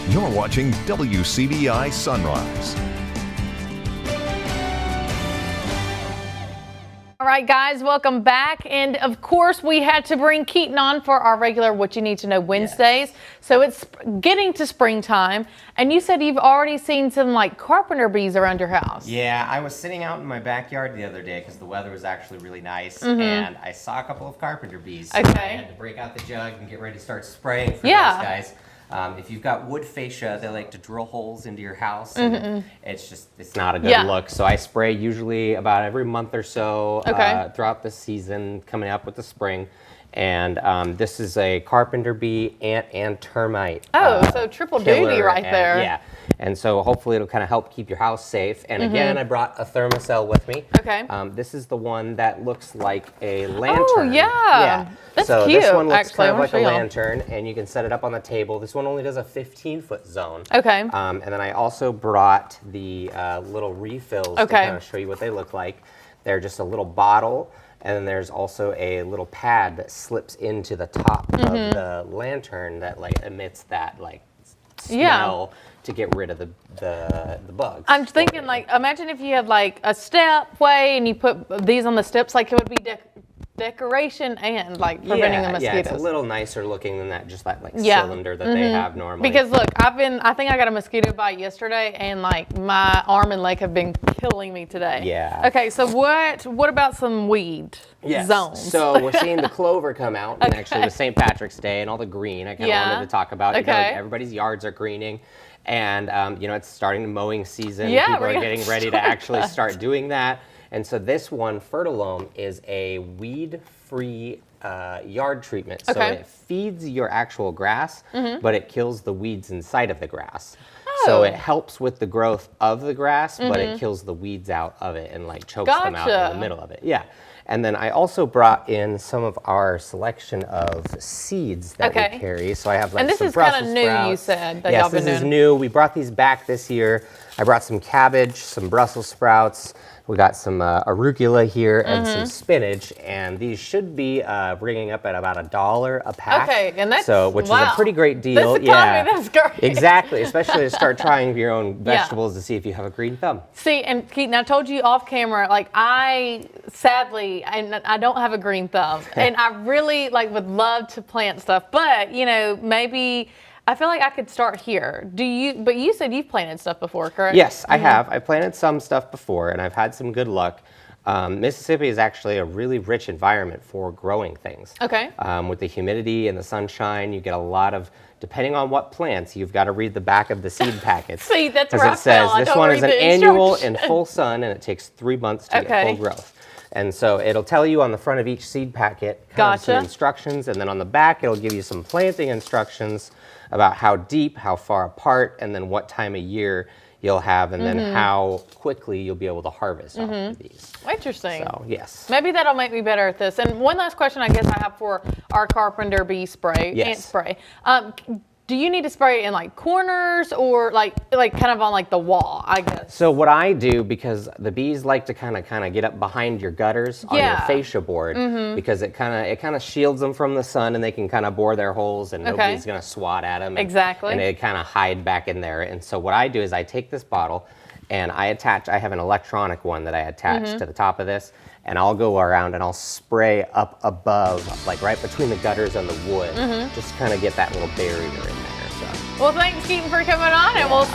You're watching WCBI Sunrise. All right, guys, welcome back. And of course, we had to bring Keaton on for our regular What You Need to Know Wednesdays. Yes. So it's getting to springtime. And you said you've already seen some like carpenter bees around your house. Yeah, I was sitting out in my backyard the other day because the weather was actually really nice. And I saw a couple of carpenter bees. Okay. I had to break out the jug and get ready to start spraying for those guys. If you've got wood fascia, they like to drill holes into your house, and it's not a good look. So I spray usually about every month or so throughout the season, coming up with the spring. And this is a carpenter bee, ant, and termite. Oh, so triple duty right there. Yeah. And so hopefully it'll kind of help keep your house safe. And again, I brought a thermocell with me. Okay. This is the one that looks like a lantern. Oh, yeah. That's so cute. This one looks actually, kind of like a lantern, and you can set it up on the table. This one only does a 15-foot zone. Okay. And then I also brought the little refills to kind of show you what they look like. They're just a little bottle. And then there's also a little pad that slips into the top of the lantern that like emits that like smell to get rid of the bugs. I'm thinking like, imagine if you had like a stepway and you put these on the steps, like it would be decoration and like preventing the mosquitoes. Yeah, it's a little nicer looking than that just that like cylinder that they have normally. Because look, I think I got a mosquito bite yesterday and like my arm and leg have been killing me today. Yeah. Okay, so what about some weed zones? So we're seeing the clover come out, and actually with St. Patrick's Day and all the green, I kind of wanted to talk about. You know, everybody's yards are greening, and you know, it's starting the mowing season. Yeah, people are getting ready to actually start doing that. And so this one, Fertilome, is a weed-free yard treatment. So it feeds your actual grass, but it kills the weeds inside of the grass. So it helps with the growth of the grass, but it kills the weeds out of it and like chokes them out in the middle of it. Yeah. And then I also brought in some of our selection of seeds that we carry. So I have like some Brussels sprouts. And this is kind of new, you said. That yes, this is new. We brought these back this year. I brought some cabbage, some Brussels sprouts. We got some arugula here and some spinach, and these should be bringing up at about $1 a pack. Okay, and that's which is a pretty great deal. This economy, that's great. Exactly, especially to start trying your own vegetables to see if you have a green thumb. See, and Keaton, I told you off camera, like sadly, I don't have a green thumb, and I really like would love to plant stuff, but you know, maybe. I feel like I could start here. But you said you've planted stuff before, correct? Yes, I have. I've planted some stuff before, and I've had some good luck. Mississippi is actually a really rich environment for growing things. Okay. With the humidity and the sunshine, you get a lot of, depending on what plants, you've got to read the back of the seed packets. See, that's where I Because it says this one is an annual in full sun, and it takes 3 months to get full growth. And so it'll tell you on the front of each seed packet some instructions, and then on the back it'll give you some planting instructions about how deep, how far apart, and then what time of year you'll have, and then how quickly you'll be able to harvest off of these. Interesting. So, yes. Maybe that'll make me better at this. And one last question I guess I have for our carpenter bee spray, ant spray. Do you need to spray in like corners or like kind of on like the wall, I guess? So what I do, because the bees like to kind of get up behind your gutters on your fascia board, because it kind of shields them from the sun, and they can kind of bore their holes, and nobody's gonna swat at them. And they kind of hide back in there. And so what I do is I take this bottle, and I have an electronic one that I attach to the top of this, and I'll go around and I'll spray up above, like right between the gutters and the wood, just kind of get that little barrier in there. So. Well, thanks, Keaton, for coming on, and we'll